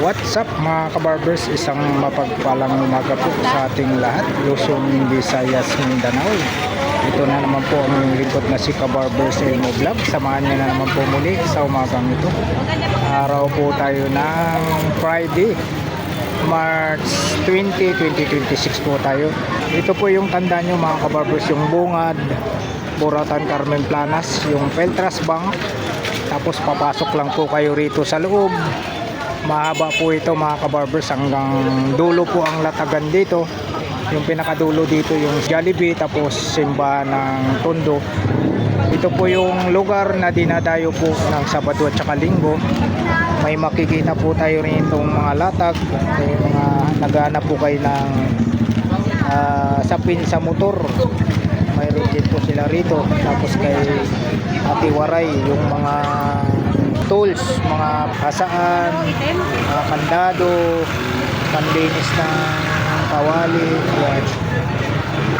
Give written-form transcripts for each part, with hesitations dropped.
What's up mga kabarbers, isang mapagpalang umaga po sa ating lahat, Luzon, Visayas, Mindanao. Ito na naman po ang inyong lingkod na si Kabarbers Elmo Vlog. Samahan niyo na naman po muli sa umagang ito. Araw po tayo ng Friday, March 20, 2026 po tayo. Ito po yung tanda nyo mga kabarbers, yung bungad Buratan Carmen Planas, yung Peltras Bank. Tapos papasok lang po kayo rito sa loob. Mahaba po ito mga kabarbers, hanggang dulo po ang latagan dito. Yung pinakadulo dito yung Jollibee, tapos simbahan ng Tondo. Ito po yung lugar na dinadayo po ng Sabado at saka Linggo. May makikita po tayo rin itong mga latag, may mga naghahanap po kayo ng sapin sa motor. Mayroon din po sila rito. Tapos kay Ate Waray yung mga tools, mga hasaan, mga kandado, panlinis ng kawali. Yan.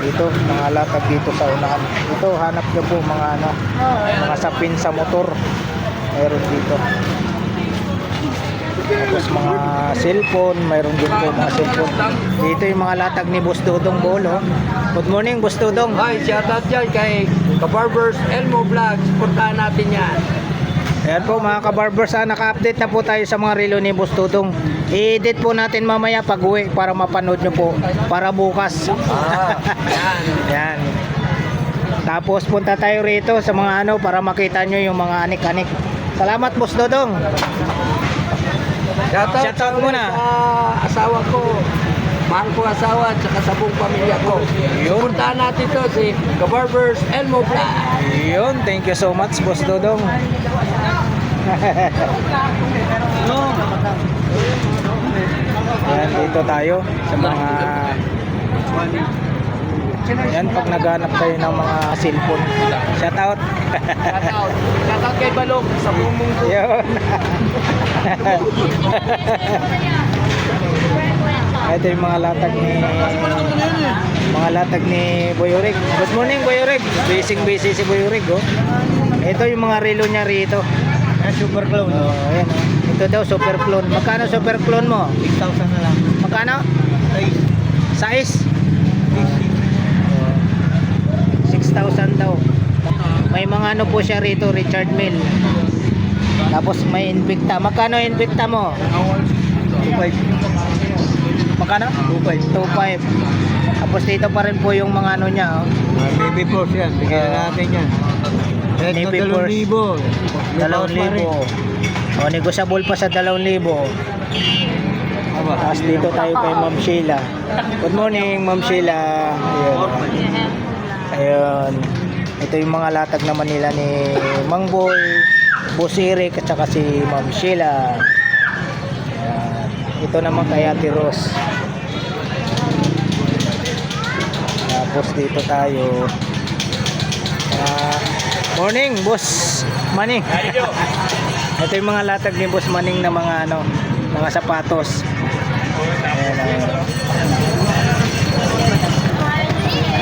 Dito, mga latag dito sa unahan. Ito, hanap nyo po mga sapin sa motor. Mayroon dito. Tapos mga cellphone, mayroon din po mga cellphone. Dito yung mga latag ni Boss Dodong Bolo. Good morning, Boss Dodong. Hi, shoutout dyan kay Kabarbers Elmo Vlog. Supportahan natin yan. Ayan po mga kabarbers, naka-update na po tayo sa mga relo ni Boss Dodong. I-edit po natin mamaya pag uwi para mapanood nyo po para bukas. Yan. Yan. Tapos punta tayo rito sa mga para makita nyo yung mga anik-anik. Salamat Boss Dodong. Shoutout muna sa asawa ko. Mahal ko asawa at saka sa buong pamilya ko. Supportahan natin to si Kabarbers Elmo Vlog. Yun, thank you so much Boss Dodong. Ayan, dito tayo sa mga yan, pag naghanap kayo ng mga cellphone. Shoutout. Shoutout kay Balog sa buong mundo. Yun. Ito yung mga latag ni Boy Urig. Good morning Boy Urig. Busy si Boy Urig, oh. Ito yung mga relo niya rito. Super clone. Oh, ayan, oh. Ito daw super clone. Magkano super clone mo? 6,000 na lang. Magkano? Size? 6,000 daw. May mga po siya rito, Richard Mille. Tapos may Invicta. Magkano Invicta mo? 2,500. Magkano? 2.5. Tapos dito pa rin po yung mga niya, oh. Baby Force yan. Bigyan na natin yan. Navy Force. 2,000. O, negosyable pa sa 2,000. Tapos dito tayo kay Ma'am Sheila. Good morning Ma'am Sheila. Ayun. Ito yung mga latag naman nila ni Mang Boy, Boss Eric at saka si Ma'am Sheila. Ayan. Ito naman kay Ate Rose. Tapos dito tayo. Morning Boss Maning. Ito yung mga latag ni Boss Maning na mga mga sapatos. Ayan.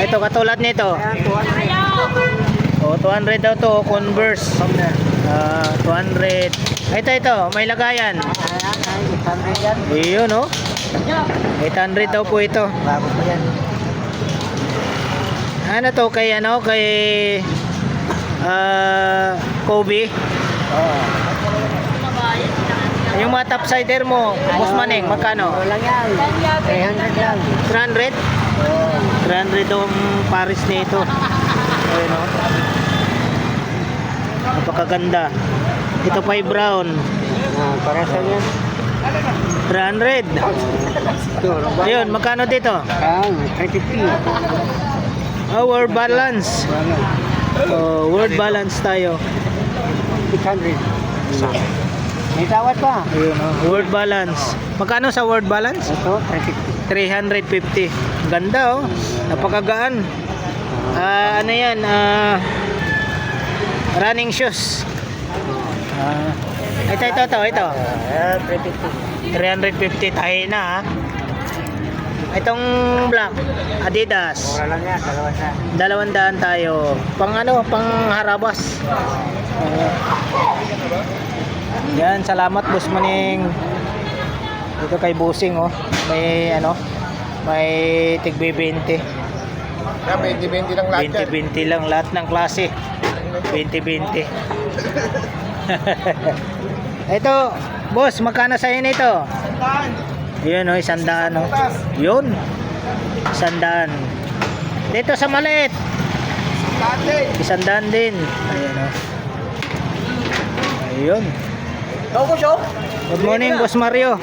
Ito katulad nito. Oh, 200 daw to, Converse. 200. Ito, may lagayan. 800 yan. Iyon, oh. 800 daw po ito. Bago pa yan. Ano to kay Kobe? Oo. Yung mga topsider mo, Boss Maning, magkano? Lang yan. 300 lang. 300? 300 daw ang Paris nito. Ayun, oh. Napakaganda. Ito pa yung brown. Para sa yan. 300. Ayun, magkano dito? 350. Word balance. Word balance tayo. 600. May tawad pa. Ayun, oh. Word balance. Magkano sa word balance? Ito, 350. Ganda, oh. Napakagaan. Ano yan? Running shoes. Ito. 350. 350 tayo na, ha. Itong black Adidas. Mura lang yan, 200 tayo. Pang harabas. Yan, salamat Boss Maning. Dito kay Busing, oh. May ano, may tigbe 20. Na 20-20 lang lahat yan. 20-20 lang lahat ng klase. 20-20. Ito, boss, magkano sa'yo nito? Yun, oh, 100, oh. Yun. 100. Dito sa maliit. 100 din. Ayun, oh. Ayun. Good morning, Boss Mario.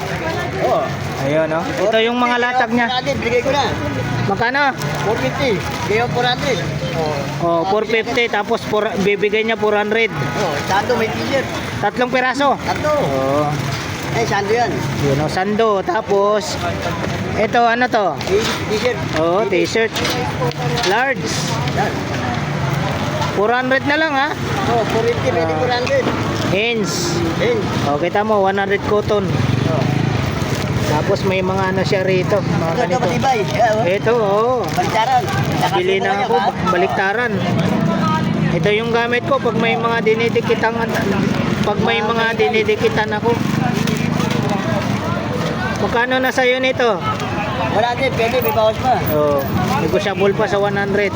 Oh. Ayun, oh. Ito yung mga latag niya. Bigay ko na. Magkano? 450. Kaya 400. Oh, 450 tapos bibigay niya 400. Oh, sando may t-shirt. Tatlong piraso. Sando. Oh. Sando yan. Yun, oh, sando. Tapos ito ano to? T-shirt. Oh, t-shirt. Large. Yan. 400 na lang, ha? Oh, 450 pwede 400. Hens. Then, Oh, kita mo 100 cotton. oh. Tapos may mga ano siya rito, mga Ito ganito. matibay. Ito, oh. Baliktaran. Bili na ako, baliktaran. Ito yung gamit ko pag may mga dinidikitan ako. Magkano na sa'yo nito? Wala din, pwede, may bawas pa. Oh, negosyable pa sa 100.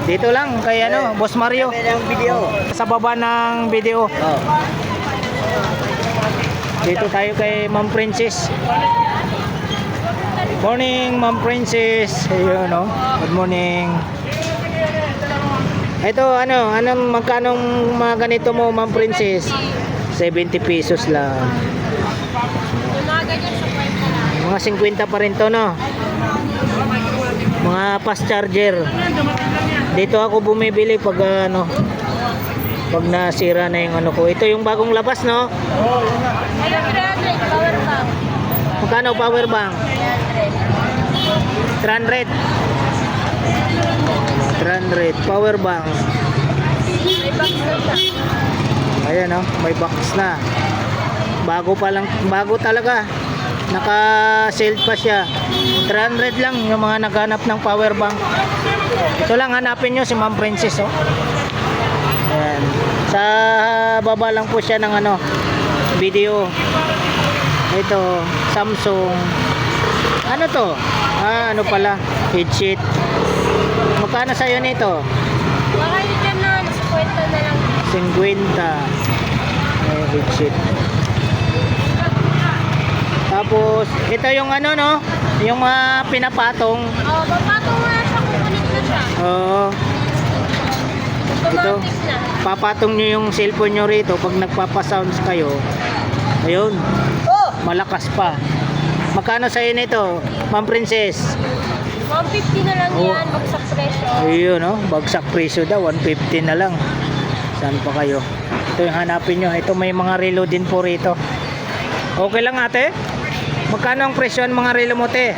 Dito lang kay ano, Boss Mario. May ng video. Sa baba ng video. Oh. Dito tayo kay Ma'am Princess. Morning, Ma'am Princess. Ayun, no? Good morning. Ito, anong magkanong mga ganito mo, Ma'am Princess? 70 pesos lang. Mga 50 pa rin to, no? Mga fast charger. Dito ako bumibili pag pag nasira na yung ano ko. Ito yung bagong labas, no? Magkano power bank? 300. 300 power bank. Ayan, no? May box na. Bago pa lang, bago talaga. Naka-sale pa siya. 300 lang yung mga naghanap ng power bank. Ito lang, hanapin nyo si Ma'am Princess, oh. Ayan. Sa baba lang po siya ng ano, video. Ito, Samsung. Ano to? Ano pala? Headset. Magkano sa'yo nito? Baka yun yan na, 50 na lang. 50. Ay, headset. Tapos, ito yung ano, no? Yung pinapatong. Oo, papatong mo na siya, kukulit na siya. Oo. Ito, Automatic na. papatong nyo yung cellphone nyo rito pag nagpapasounds kayo. Ayun, Oh! malakas pa. Magkano sa'yo nito, Ma'am Princess? 150 na lang Oo. yan, bagsak presyo. Ayun, no? Bagsak presyo daw, 150 na lang. Saan pa kayo? Ito yung hanapin nyo. Ito may mga relo din po rito. Okay lang, ate? Magkano ang presyo ng mga relo mo, te?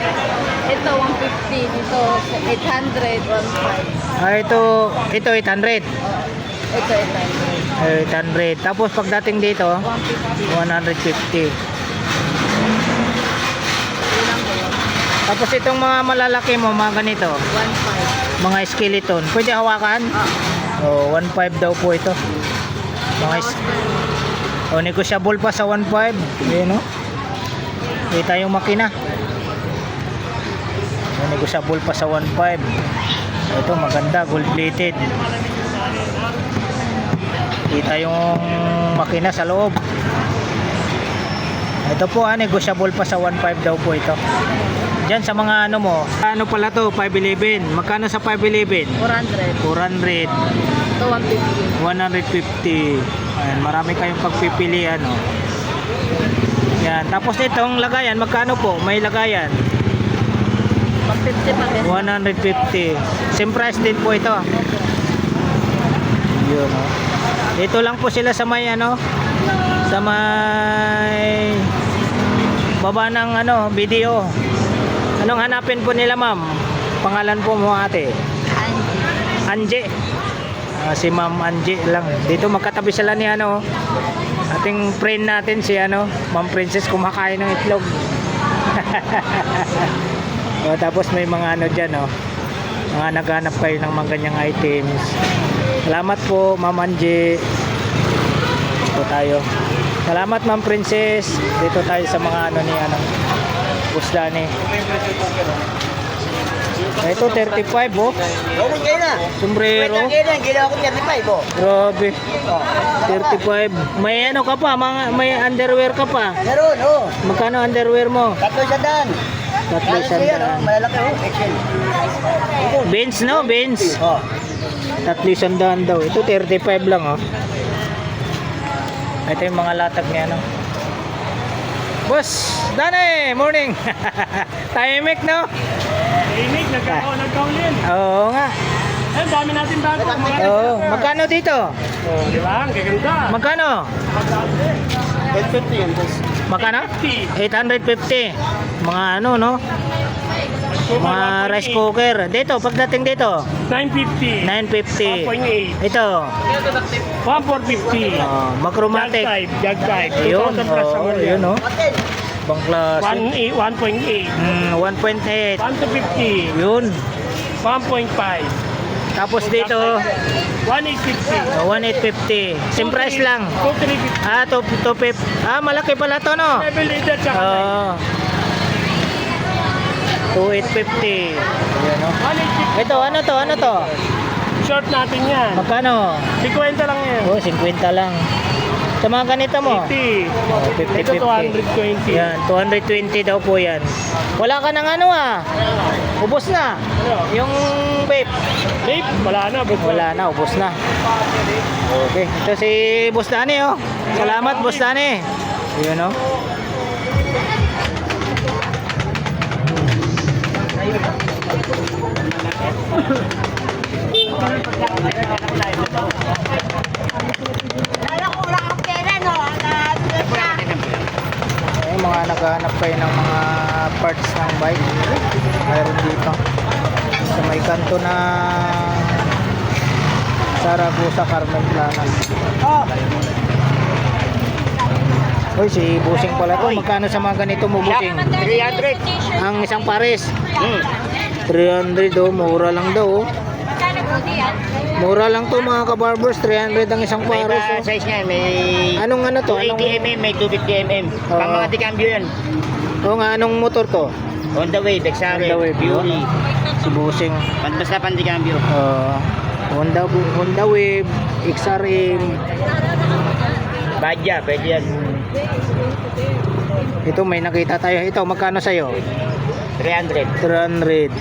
Ito, 150. Dito, 800, 1.5. Ito 800. Ito, 800. 800. Tapos pagdating dito, 150. 150. Tapos itong mga malalaki mo, mga ganito, 1.5. mga skeleton, pwede hawakan? Oh, 1.5 daw po ito. Negosyable pa sa 1.5. Ayan, no? Kita yung makina. Negosyable pa sa 1.5. Ito maganda, gold plated. Kita yung makina sa loob. Ito po, negosyable pa sa 1.5 daw po ito. Diyan sa mga ano mo, ano pala to, 511. Magkano sa 511? 400. 400. Ito, 150. 150. Ayan, marami kayong pagpipilian, no? Yan, tapos itong lagayan, magkano po? May lagayan. 150 pa din. 150. Same price din po ito. Yun, no? Ito lang po sila sa may ano, sa may baba ng ano, video. Anong hanapin po nila, ma'am? Pangalan po mo, ate? Anje. Si Ma'am Anje lang. Dito magkatabi sila ni ano, ating friend natin si ano, Ma'am Princess, kumakain ng itlog. Tapos may mga ano dyan, oh, mga naghanap kayo ng mga ganyang items. Salamat po, Ma'am Anje. Ito tayo. Salamat Ma'am Princess. Dito tayo sa mga ano ni ano. Boss Danny. Ito 35 oh. Okay kayo na. Sombrero. Ginawa ko 35 oh. Grabe. 35. May ano ka pa, may underwear ka pa. Meron oh. Magkano underwear mo? 300. 300. Malalaki oh. Excel. Benz no, Benz. Oh. 300 daw. Ito 35 lang oh. Ito yung mga latag niya no. Boss, Danny, morning. Timing no? Imig, nagkaulin. Oo nga. Eh, dami natin bago. Oo, magkano dito? Oh, di ba? Ang gaganda. Magkano? 850 yan boss. Magkano? 850. Mga ano no? Mga rice cooker. Dito, pagdating dito, 950. 950. 1.8. Ito, 1,450. Macromatic. Jag type. Ayun, 2,000 plus oo, naman yun yan. oh. Bang klase. 1.8. 1.8. 1,250. Yun. 1.5. Tapos dito, 1,850. 1,850. Same price lang. 2,350. Ah, 250. Ah, malaki pala to no? Level leader tsaka Oo. 2,850. Ayan oh. 1,850. Ito, ano to? Ano to? Short natin yan. Magkano? 50 lang yan. Oh, 50 lang. Sa mga ganito mo? 50. Oh, 50, Ito 50. 220. Yan, 220 daw po yan. Wala ka ng ano ah. Ubos na. Yung vape. Vape, wala na. Wala na, ubos na. Okay. Ito si Boss Danny oh. Salamat Boss Danny. Yun oh. Yung mga naghahanap kayo ng mga parts ng bike, mayroon dito sa may kanto na Saragosa, Carmen Planas. Uy, si Busing pala to. Magkano sa mga ganito mo, Busing? 300. Ang isang pares. 300 oh, mura lang daw oh. Mura lang to mga kabarbers, 300 ang isang May pares iba oh. size niya. May Anong ano to? Anong, 280mm, may 250mm. Pang mga tikambyo yan. oh, nga, anong motor to? Honda Wave, Exare, Honda Wave, Fury. Si Busing. Basta pandikambyo. Honda Wave, XRM. Badya, pwede yan. Ito may nakita tayo. Ito magkano sa'yo? 300. 300.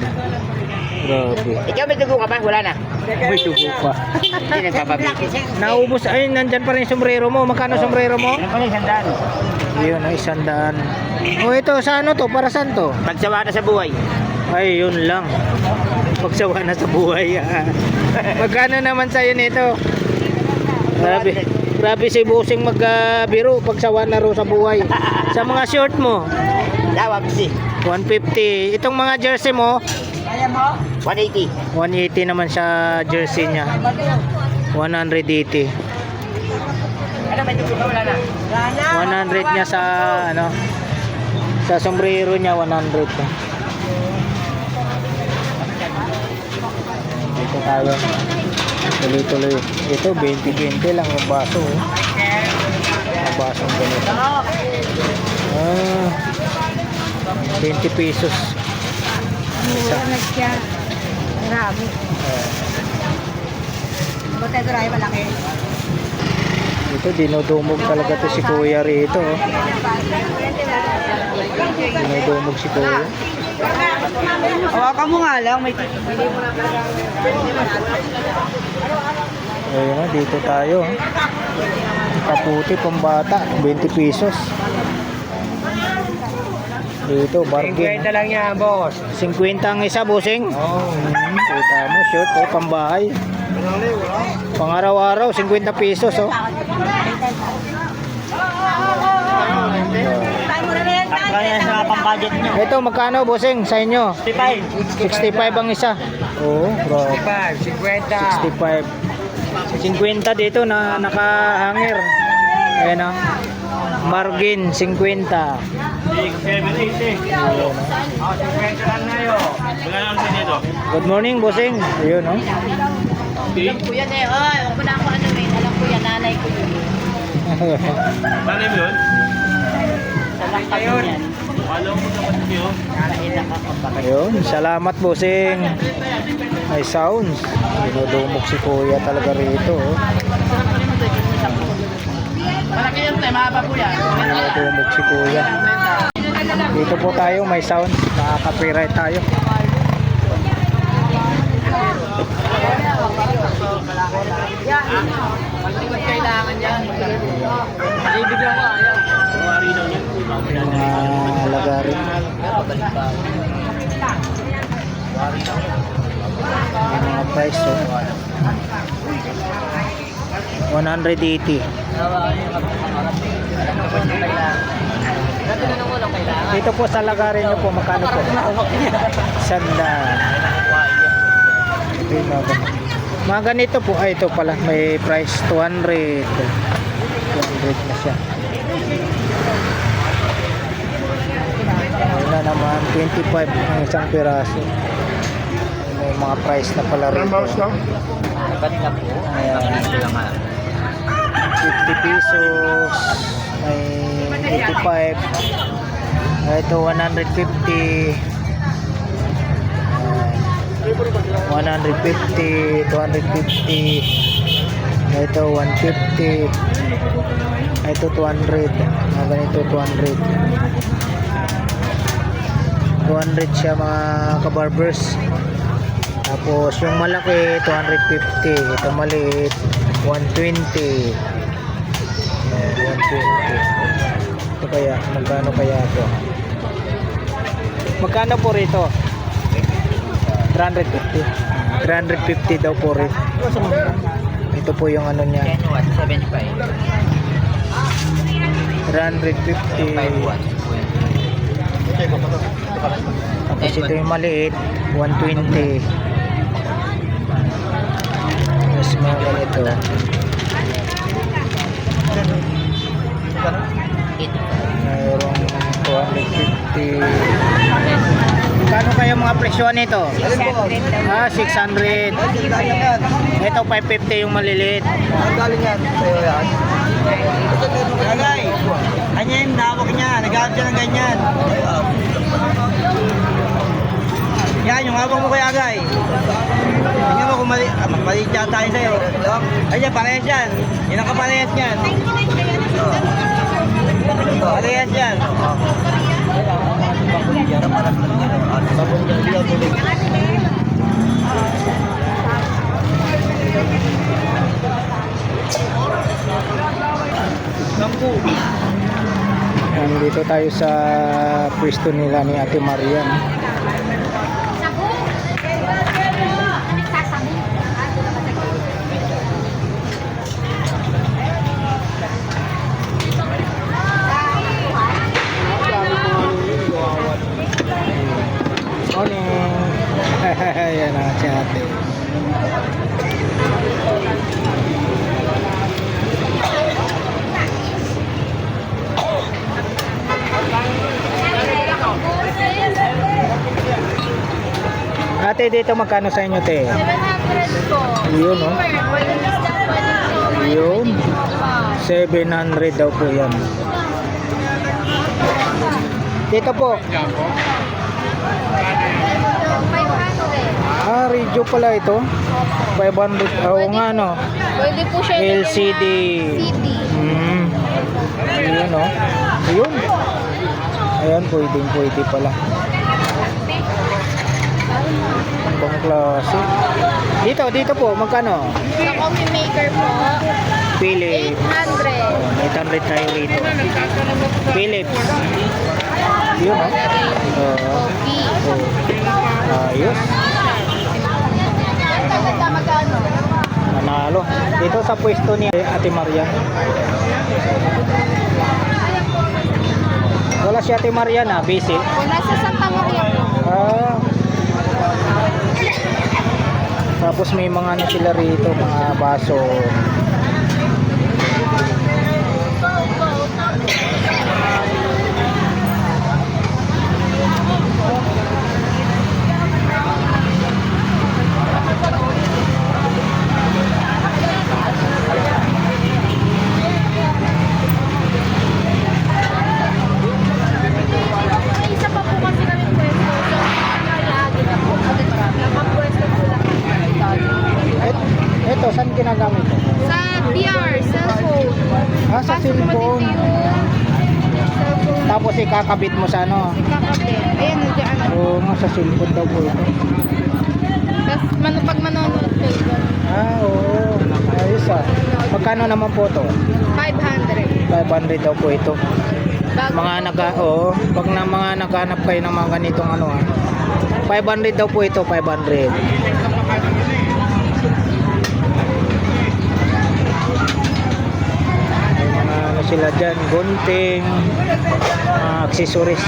Grabe. Ikaw may dugo ka ba? Wala na. May tubo pa. Hindi nagpapabili. Naubos. Ay, nandyan pa rin yung sombrero mo. Magkano sombrero mo? Yan pala isang daan. Yun, 100. Oh, ito sa ano to? Para saan to? Pagsawa na sa buhay. Ay, yun lang. Pagsawa na sa buhay. Magkano naman sa'yo nito? Grabe. Grabe si Busing magbiro pagsawa na ro sa buhay. Sa mga short mo, Lawag si. 150. Itong mga jersey mo, 180. 180 naman sa jersey niya. 180. Ano may dugo ka? Wala na. 100 niya sa ano, sa sombrero niya 100 na. Dito tayo. Tuloy-tuloy. Ito 20-20 lang yung baso. Oh. Ang basong ganito. 20 pesos. Isa. Marami. Buti ito rin malaki. Ito dinudumog talaga to si Kuya rito. Oh. Dinudumog si Kuya. Hawakan mo nga lang. May Ayun na, dito tayo. Oh. Kaputi pambata, 20 pesos. Dito, bargain. 50 lang yan, boss. 50 ang isa, Busing. Kita mo, short, oh, pambahay. Pang-araw-araw, 50 pesos, oh. Kaya sa pang-budget nyo. Ito, magkano, Busing, sa inyo? 65 ang isa. Oo, bro. 50. 65. 50 dito na nakahanger. Ayan, oh. Margin, 50. 780. Ayun, oh. 50 lang na yun. Wala lang sa dito. Good morning, Busing. Ayun, oh. alam ko yan eh. Ay, huwag mo na ako ano eh. Alam ko yan, nanay ko yun. Nanay mo yun? Salang kami yan. Alam mo naman yun. Nakailang ako pa. Ayun, salamat bossing. May sounds. Dinudumog si kuya talaga rito. Oh. Malaki yan, mahaba po yan. Dinudumog si kuya. Dito po tayo, may sounds. Nakaka-copyright tayo. Pag kailangan yan. Ibigyan ko ayaw. Kumari daw niya. Mga lagarin. Mga price. Oh. 180. Dito po sa lagarin nyo po, magkano po? Sanda. Ito yung mga ganito po, ay ito pala, may price 200. 200 na siya. Ayun na naman, 25 ang isang piraso. May mga price na pala rito. Ba't na po? Ayan. 50 pesos. May 85. Ito 150. 150, 250. Ito 150. Ito 200. Mga ganito 200. 200 siya mga kabarbers. Tapos yung malaki 250. Ito maliit 120. Ayan, 120. Ito kaya, magkano kaya ito? Magkano po rito? 350. 350 daw po rin. Ito po yung ano niya. 75. 350. Tapos ito yung maliit 120. Mas mga ganito. Mayroong 250. Kano kaya mga presyo nito? 600. Ito 550 yung maliliit. Galing yan. Sa'yo yan. Agay, kanya yung dawak niya, nag-aab siya ng ganyan. Yan, yung hawak mo kay Agay. Tingnan mo kung mali siya tayo sa'yo. Ayan, parehas yan. Yan ang kaparehas yan. Parehas yan. Nandito tayo sa pwesto nila ni Ate Marian. Morning. Ayan na si Ate. Ate, dito magkano sa inyo, te? 700 po. Yun, no? Yun. 700 daw po yan. Dito po. 500. Radio pala ito. 500. Oo nga, no? Pwede po siya ilagay na LCD. CD. Yun, no? Yun. Ayan, pwede pala. Ibang klase. Dito po, magkano? Sa coffee maker po, Philips. 800. 800 tayo rito. Philips. Yun, no? Coffee. Ayos. Maganda magkano? Nanalo. Dito sa pwesto ni Ate Maria. Wala si Ate Maria na, busy. Wala sa Santa Maria po. Tapos may mga ano sila rito, mga baso. Sa PR, cellphone. Ah, sa Pasok mo cellphone. dito yung cellphone. Tapos ikakabit mo sa ano. Kakabit. Ayan, nandiyan. Oo nga, sa cellphone daw po ito. Tapos pag manonood kayo doon, Ah, oo. Ayos ah. Magkano naman po to? 500. 500 daw po ito. Bago Pag na mga naghanap kayo ng mga ganitong ano ah. 500 daw po ito, 500. May mga ano sila dyan, gunting, mga accessories.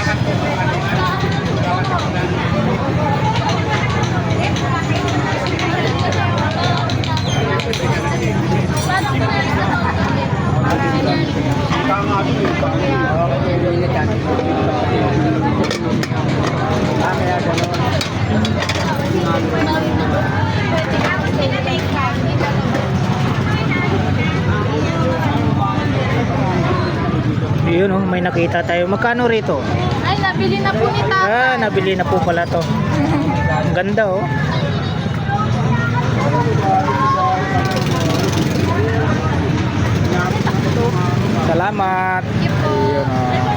Yun oh, may nakita tayo. Magkano rito? Ay, nabili na po ni Tata. Ah, nabili na po pala to. Ang ganda oh. Salamat. Thank you po. Ayun, oh.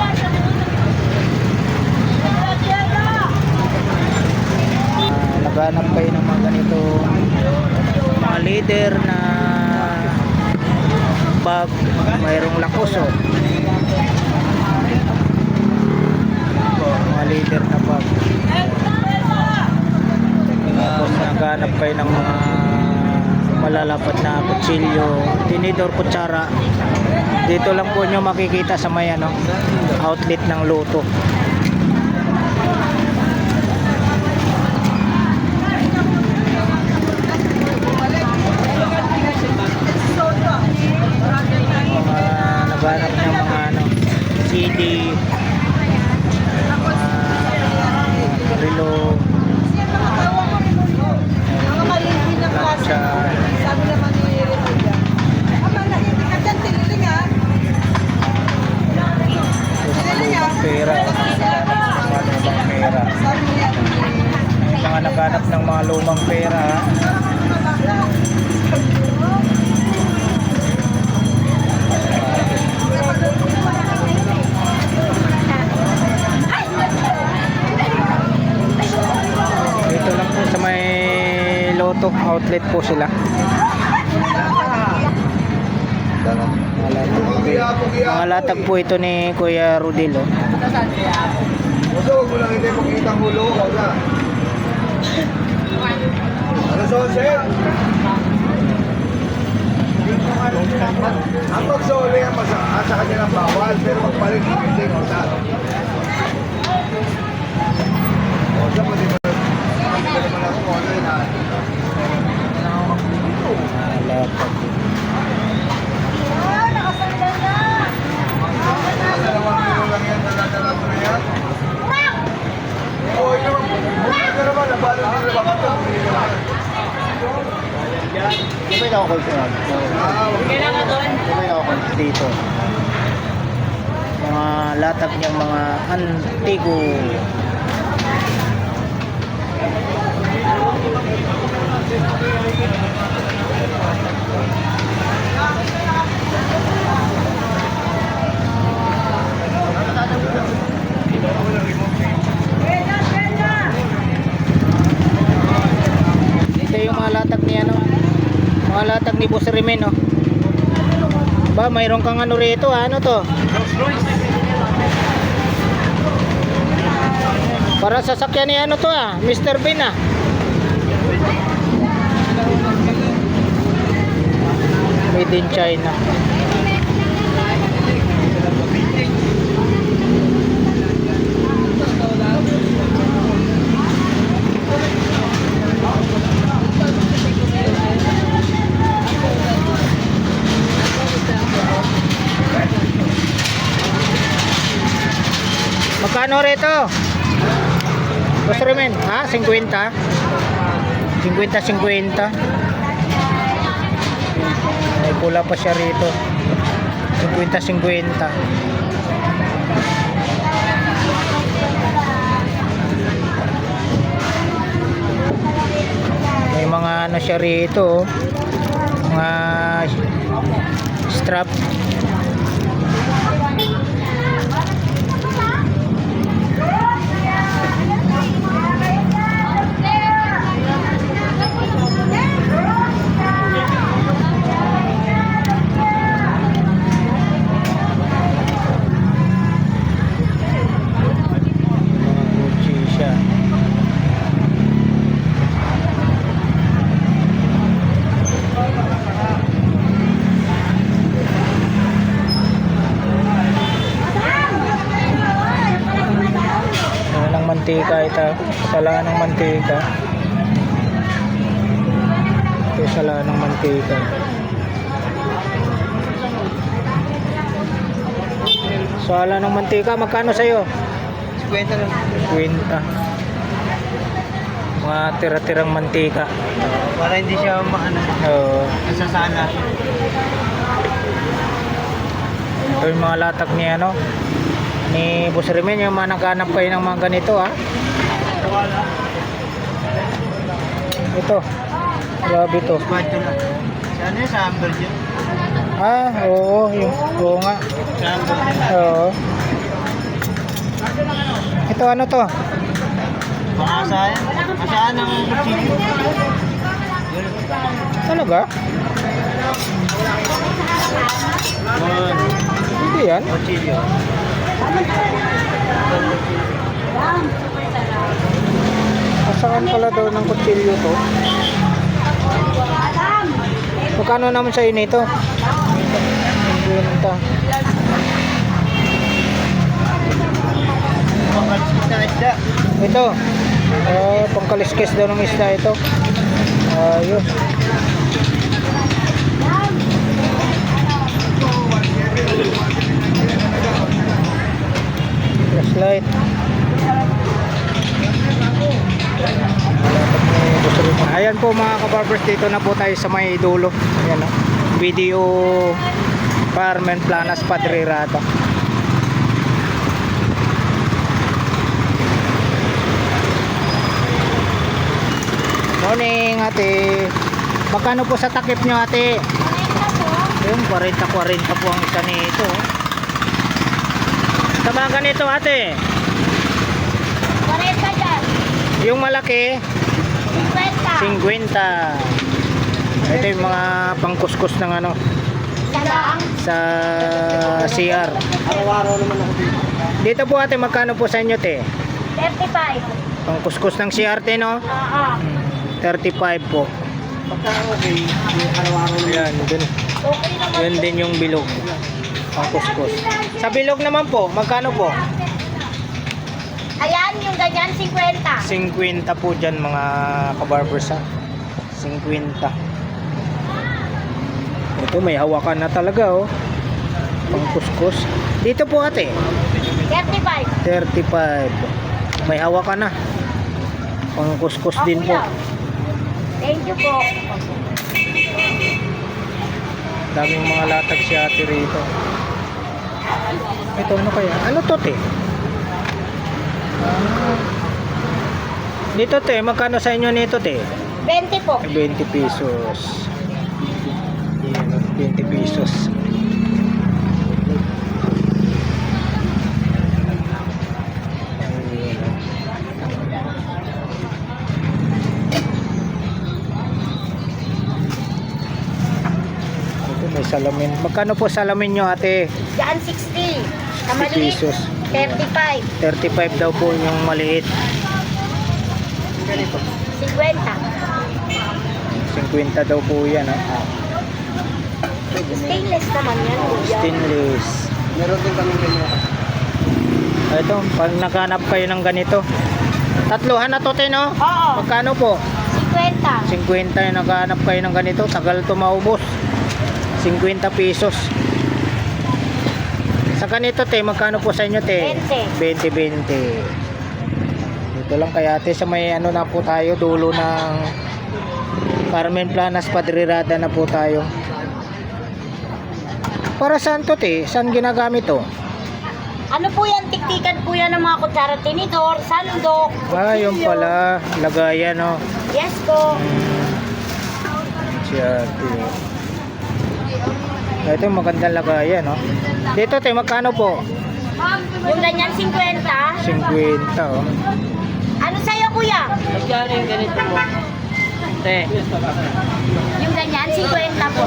Naghanap kayo ng mga ganito mga leader na bag, mayroong lakos oh. Mga leader na bag. Tapos naghanap kayo ng mga malalapat na kutsilyo, tinidor, kutsara. Dito lang po nyo makikita sa may ano, outlet ng Lotto. Naghanap ng mga ano, CD, relo, plancha, lumang pera, lumang pera. May mga naghanap ng mga lumang pera. Dito lang po sa may Lotto outlet po sila. Mga latag po ito ni Kuya Rodel oh. Gusto mo lang hindi makita ang hulo ko na. Ano sose? Ang pagsole ang sa kanya ng bawal, pero magpalit hindi ko sa. O, sa mo di ba? Hindi ko naman ako kung ano yun ha. Latag. Dalawang kilo lang yan, dala-dala ko na yan. Oo, yun naman. Muna ka naman, nabalo din na baka ito. Sabay na ako call sa sabay na ako call dito. Mga latag niyang mga antigo. Ito yung mga latag ni ano, mga latag ni Boss Rimen oh. Ba, mayroon kang ano rito, ano to? Para sasakyan ni ano to ah, Mr. Bean ah. Made in China. Magkano rito? Boss Rimen, ha? 50? 50-50. May pula pa siya rito. 50-50. May mga ano siya rito. Mga strap. Mga Gucci siya. Ano ng mantika ito? Sala ng mantika. Ito sala ng mantika. Sala ng mantika, magkano sa'yo? 50 lang. 50. Mga tira-tirang mantika. Para hindi siya Oo. nasasana. Ito yung mga latak ni ano ni Boss Remen, yung mga naghanap kayo ng mga ganito ha. Ito grabe to. 50 lang. Sana yun, sa Amber dyan. Oo nga. Sa Amber dyan. Oo. Ito ano to? Baka asahan. Asahan ng kutsilyo. Talaga? Hindi yan. Kutsilyo. Asaan pala daw ng kutsilyo to? Magkano naman sa'yo nito? 50. Pangkalskis na isda. Ito, pangkaliskis daw ng isda ito. Ayos. Flashlight. Ayan po mga kabarbers, dito na po tayo sa may dulo. Ayan, video Carmen Planas Padre Rata. Morning ate. Magkano po sa takip nyo ate? Yung 40-40 po ang isa nito. Sa mga ganito ate? 40 dyan. Yung malaki? 50. 50. Ito yung mga pangkuskus ng ano Salang. sa CR. Araw-araw naman ako dito. Dito po ate, magkano po sa inyo te? 35. Pangkuskus ng CR te no? Oo. 35 po. Pagka okay, yung araw-araw naman. Yan, dun. Okay naman. Yun din yung bilog. Pangkuskus. Sa bilog naman po, magkano po? Ayan, yung ganyan, 50. 50 po dyan mga kabarbers ha. 50. Ito may hawakan na talaga oh. Pangkuskus. Dito po ate, 35. 35. May hawakan na. Pangkuskus din po. Thank you po. Daming mga latag si ate rito. Ito ano kaya? Ano to te? Dito te, magkano sa inyo nito te? 20 po. 20 pesos. Yan, 20 pesos. Ito may salamin. Magkano po salamin nyo ate? Diyan 60. 60 Sa maliit, pesos. 35. 35 daw po yung maliit. 50. 50 daw po yan ha. Stainless naman yan. kuya. Stainless. Meron din kami ganyan. Ito, pag naghanap kayo ng ganito. Tatluhan na to, no? Oo. Magkano po? 50. 50 yung naghanap kayo ng ganito. Tagal to maubos. 50 pesos. Sa ganito, te, magkano po sa inyo, te? 20. 20. Dito lang kaya, te, sa may ano na po tayo, dulo ng Carmen Planas Padre Rata na po tayo. Para saan to, te? Saan ginagamit to? Ano po yan? Tiktikan po yan ng mga kutsara, tinidor, sandok, Yung kutsilyo. pala, lagayan, no? Yes po. Siya, te. Ito yung magandang lagayan, no? Dito, te, magkano po? Yung ganyan, 50. 50, oh. Ano sa'yo, kuya? Magkano yung ganito mo? Te. Yung ganyan, 50 po.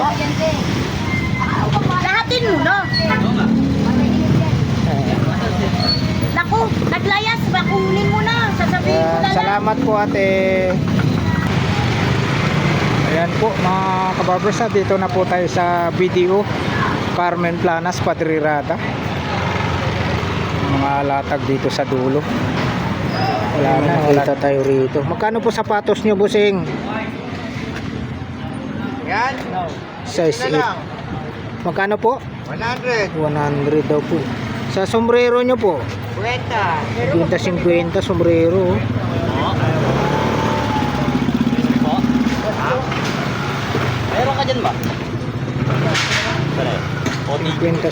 Lahatin mo, no? Naku, naglayas. Bakunin mo na. Sasabihin ko na lang. Salamat po, ate. Ayan po, mga kabarbers, dito na po tayo sa BDO Carmen Planas, Padrirada. Mga latag dito sa dulo. Wala tayo rito. Magkano po sapatos nyo, busing? Yan. Size 8. Magkano po? 100. 100 daw po. Sa sombrero nyo po? 50, 50 sombrero. Meron ka dyan ba? 50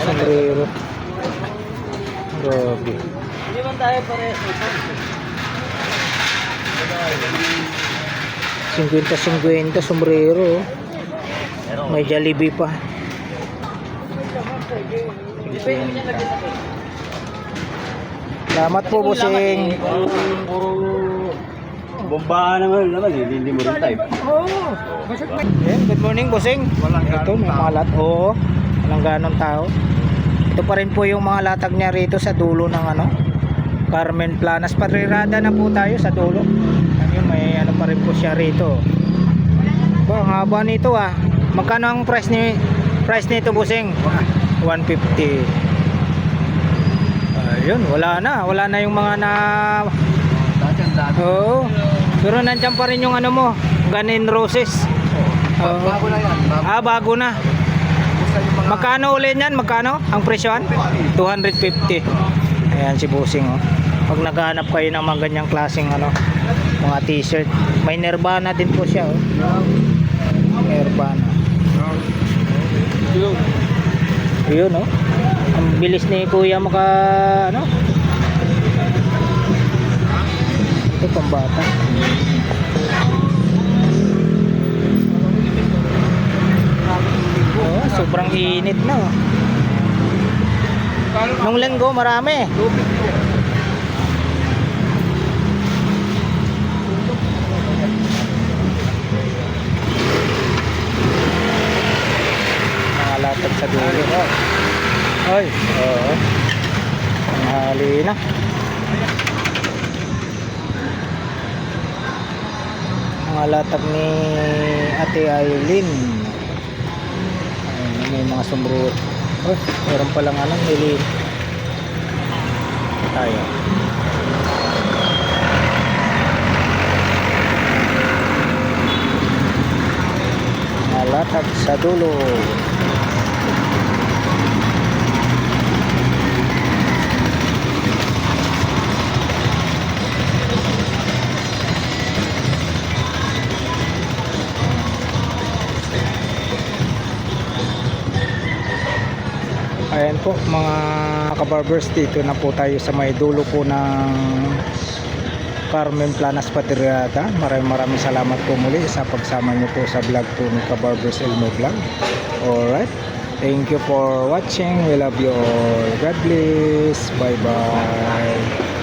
sombrero. Grabe. Hindi man tayo pare. 50 sombrero. May Jollibee pa. Salamat po, bossing. Bombahan naman, hindi mo rin type. Ayan, good morning, bossing. Ito, may mga oo, walang ganong tao. Ito pa rin po yung mga latag niya rito sa dulo ng Carmen Planas. Padrirada na po tayo sa dulo. Ayun, may pa rin po siya rito. Ba, ang haba nito ah. Magkano ang price nito, bossing? 150. Ayun, wala na yung mga na. Oo. Pero nandiyan pa rin yung mo, Gun and Roses. Oo. Bago na yan. Bago na. Magkano ulit yan? Magkano ang presyon? 250. Ayan si Busing, oh. Pag naghahanap kayo ng mga ganyang klaseng mga t-shirt, may Nirvana din po siya, oh. Nirvana. Yun, oh. Ang bilis ni Kuya ito pambata. Oh, sobrang init na, oh. Nung linggo marami. Mga latag sa dulo, oh. Ay, oo. Tanghali na. Mga latag ni Ate Aileen. Ayun, may mga sombrero. Oh, meron palang nilin. Tayo. Mga latag sa dulo. Ayan po mga kabarbers, dito na po tayo sa may dulo po ng Carmen Planas, Padrirada. Maraming salamat po muli sa pagsama niyo po sa vlog po ni Kabarbers Elmo Vlog. Alright, thank you for watching. We love you all. God bless. Bye bye.